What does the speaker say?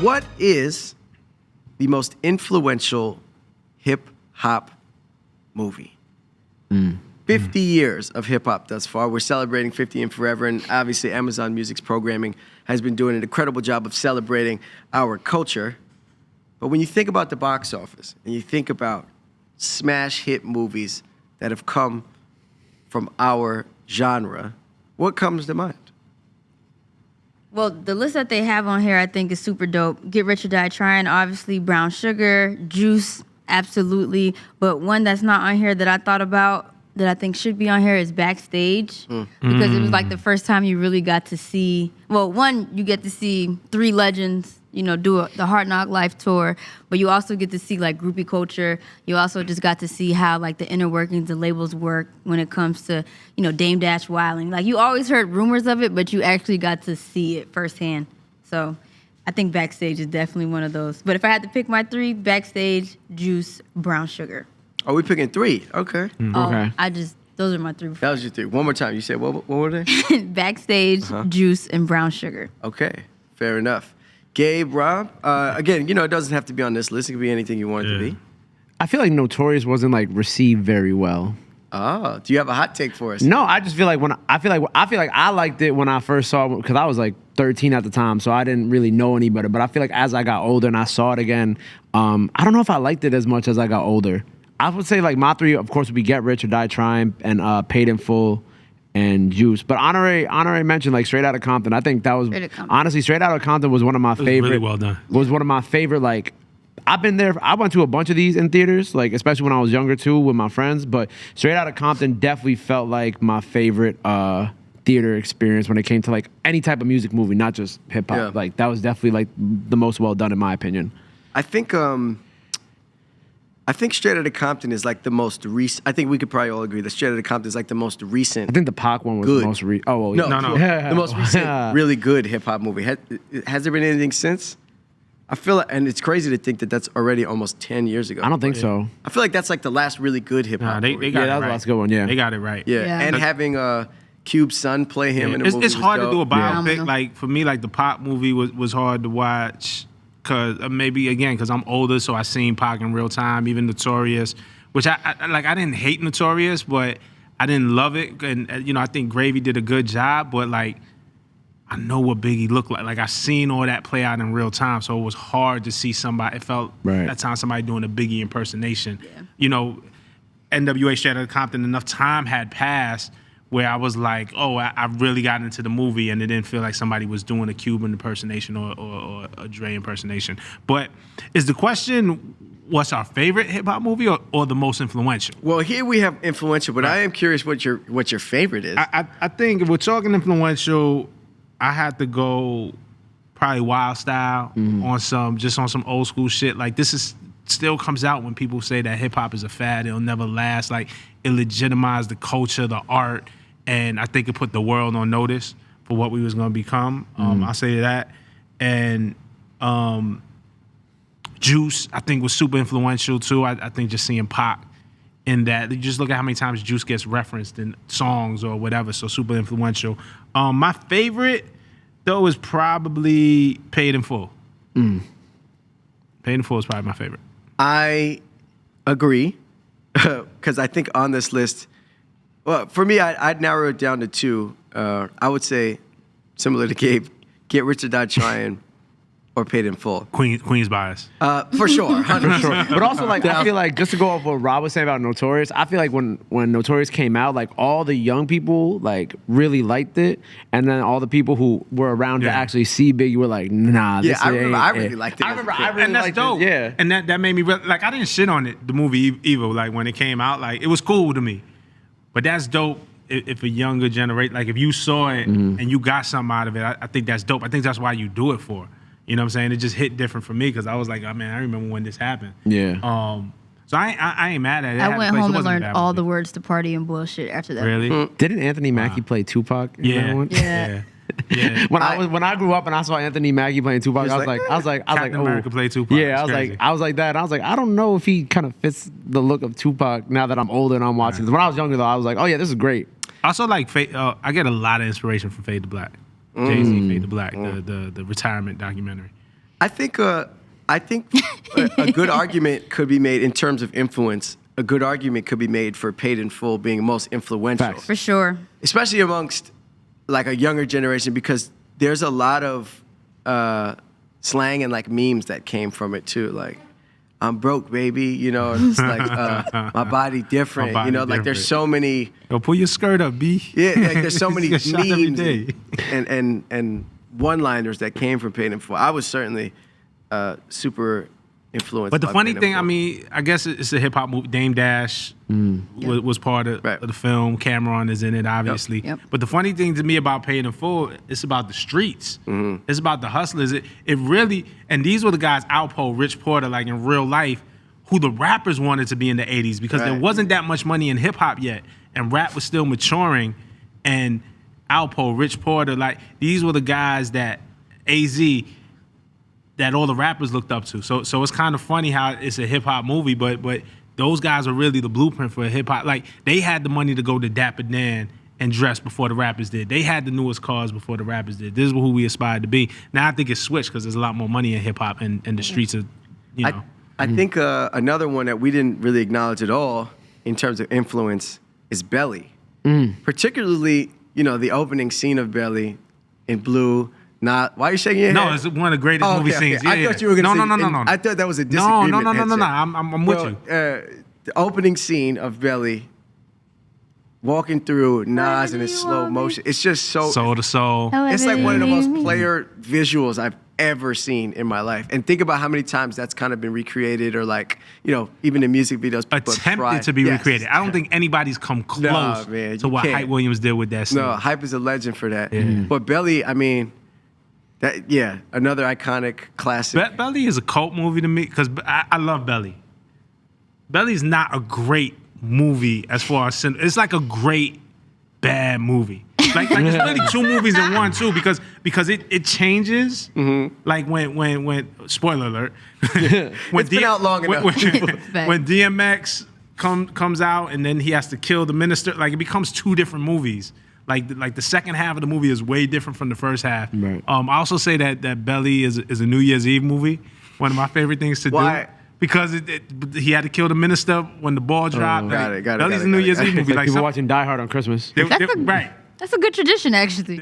What is the most influential hip-hop movie? 50 years of hip-hop thus far. We're celebrating 50 and forever, and obviously Amazon Music's programming has been doing an incredible job of celebrating our culture. But when you think about the box office, and you think about smash hit movies that have come from our genre, what comes to mind? Well, the list that they have on here, I think, is super dope. Get Rich or Die Trying, obviously. Brown Sugar, Juice, absolutely. But one that's not on here that I thought about that I think should be on here is Backstage. Because it was like the first time you really got to see, well, one, you get to see three legends, you know, do the Hard Knock Life tour, but you also get to see like groupie culture. You also just got to see how like the inner workings, the labels work when it comes to, you know, Dame Dash wilding. Like you always heard rumors of it, but you actually got to see it firsthand. So I think Backstage is definitely one of those. But if I had to pick my three, Backstage, Juice, Brown Sugar. Oh, we picking three. Okay. Okay. Those are my three. That was your three. One more time. You said what were they? Backstage, Juice, and Brown Sugar. Okay. Fair enough. Gabe, Rob, again, you know, it doesn't have to be on this list. It could be anything you want it to be. I feel like Notorious wasn't like received very well. Oh, do you have a hot take for us? No, I just feel like I liked it when I first saw it because I was like 13 at the time, so I didn't really know any better. But I feel like as I got older and I saw it again, I don't know if I liked it as much as I got older. I would say like my three, of course, would be Get Rich or Die Trying and Paid in Full and Juice. But Honorary mentioned like Straight Outta Compton. I think that was honestly Straight Outta Compton was one of my favorite. Really well done. Was one of my favorite like. I've been there. I went to a bunch of these in theaters, like especially when I was younger too with my friends. But Straight Outta Compton definitely felt like my favorite theater experience when it came to like any type of music movie, not just hip hop. Yeah. Like that was definitely like the most well done in my opinion. I think Straight Outta Compton is like the most recent. I think we could probably all agree that Straight Outta Compton is like the most recent. I think the Pac one was good. the most recent. Oh, well, no. The most recent, really good hip hop movie. Has there been anything since? I feel like, and it's crazy to think that that's already almost 10 years ago. I don't think so. I feel like that's like the last really good hip hop. They movie. got it that was right. the last good one. Yeah, They got it right. Yeah, and having Cube's son play him in the movie. It's hard to do a biopic. Yeah. Like for me, like the Pac movie was hard to watch because maybe again because I'm older, so I seen Pac in real time. Even Notorious, which I didn't hate Notorious, but I didn't love it. And you know, I think Gravy did a good job, but like I know what Biggie looked like. Like I seen all that play out in real time, so it was hard to see somebody. It felt that time somebody doing a Biggie impersonation. Yeah. You know, NWA Straight Outta Compton. Enough time had passed where I was like, oh, I really got into the movie, and it didn't feel like somebody was doing a Cuban impersonation or a Dre impersonation. But is the question, what's our favorite hip hop movie or the most influential? Well, here we have influential, but I am curious what your favorite is. I think if we're talking influential, I had to go probably Wild Style on some old school shit. Like this is still comes out when people say that hip hop is a fad, it'll never last. Like it legitimized the culture, the art, and I think it put the world on notice for what we was gonna become. I'll say that. And Juice, I think was super influential too. I think just seeing Pac in that, you just look at how many times Juice gets referenced in songs or whatever, so super influential. My favorite, though, is probably Paid in Full. Paid in Full is probably my favorite. I agree, because I think on this list, well, for me, I'd narrow it down to two. I would say, similar to Gabe, Get Rich or Die Trying or Paid in Full. Queen's bias. For sure, 100%. But also, like, I feel like, just to go off what Rob was saying about Notorious, I feel like when Notorious came out, like, all the young people, like, really liked it. And then all the people who were around to actually see Biggie were like, nah, this I ain't really liked it. I really and that's liked dope. it. Yeah. And that made me, like, I didn't shit on it, the movie either. Like, when it came out, like, it was cool to me. But that's dope if a younger generation, like, if you saw it and you got something out of it, I think that's dope. I think that's why you do it for. You know what I'm saying? It just hit different for me because I was like, oh, man, I remember when this happened. Yeah. So I ain't mad at it. I went home and learned all the words to Party and Bullshit after that. Really? Didn't Anthony Mackie play Tupac in that one? Yeah. Yeah. When I grew up and I saw Anthony Mackie playing Tupac, I was like, Captain America played Tupac. Yeah, I was like that. I was like, I don't know if he kind of fits the look of Tupac now that I'm older and I'm watching this. When I was younger though, I was like, oh yeah, this is great. Also, like, I get a lot of inspiration from Fade to Black. Jay-Z, Fade to Black, the retirement documentary. I think a good argument could be made in terms of influence. A good argument could be made for Paid in Full being most influential. Facts. For sure. Especially amongst like a younger generation, because there's a lot of slang and like memes that came from it too. Like, I'm broke, baby. You know, it's like my body different. My body you know, like there's different. so many. Yo, pull your skirt up, B. Yeah, like there's so many Get shot every memes day. and one-liners that came from Paid in Full. I was certainly super influenced. But the by funny Paid in thing, Full. I mean, I guess it's a hip hop movie. Dame Dash was part of, Right. of the film. Cameron is in it, obviously. Yep. But the funny thing to me about Paid in Full, it's about the streets. Mm-hmm. It's about the hustlers. It really, and these were the guys, Alpo, Rich Porter, like in real life, who the rappers wanted to be in the 80s because there Right. wasn't that much money in hip hop yet, and rap was still maturing. And Alpo, Rich Porter, like these were the guys that AZ, that all the rappers looked up to. So it's kind of funny how it's a hip hop movie, but those guys are really the blueprint for hip hop. Like they had the money to go to Dapper Dan and dress before the rappers did. They had the newest cars before the rappers did. This is who we aspired to be. Now I think it's switched because there's a lot more money in hip hop and the streets are, you know. I think another one that we didn't really acknowledge at all in terms of influence is Belly. Particularly, you know, the opening scene of Belly in Blue. Why are you shaking your head? No, it's one of the greatest movie scenes. Yeah, I thought you were going to say. No. I thought that was a disagreement. No. I'm with you. The opening scene of Belly walking through Nas in his slow motion. It's just so. Soul to soul. It's like one of the most player visuals I've ever seen in my life. And think about how many times that's kind of been recreated, or like, you know, even in music videos. people have Attempted tried. to be Yes. recreated. I don't think anybody's come close man, to you what can't. Hype Williams did with that scene. No, Hype is a legend for that. But Belly, I mean, another iconic classic. Belly is a cult movie to me because I love Belly. Belly's not a great movie as far as it's like a great bad movie. Like it's really two movies in one too because it changes. Like when spoiler alert. When It's been out long enough. When DMX comes out and then he has to kill the minister, like it becomes two different movies. Like the second half of the movie is way different from the first half. Right. I also say that Belly is a New Year's Eve movie. One of my favorite things to Why? do. Because he had to kill the minister when the ball dropped. Got it. Belly's a New Year's Eve movie. Like Like people some- watching Die Hard on Christmas. right. That's a good tradition, actually.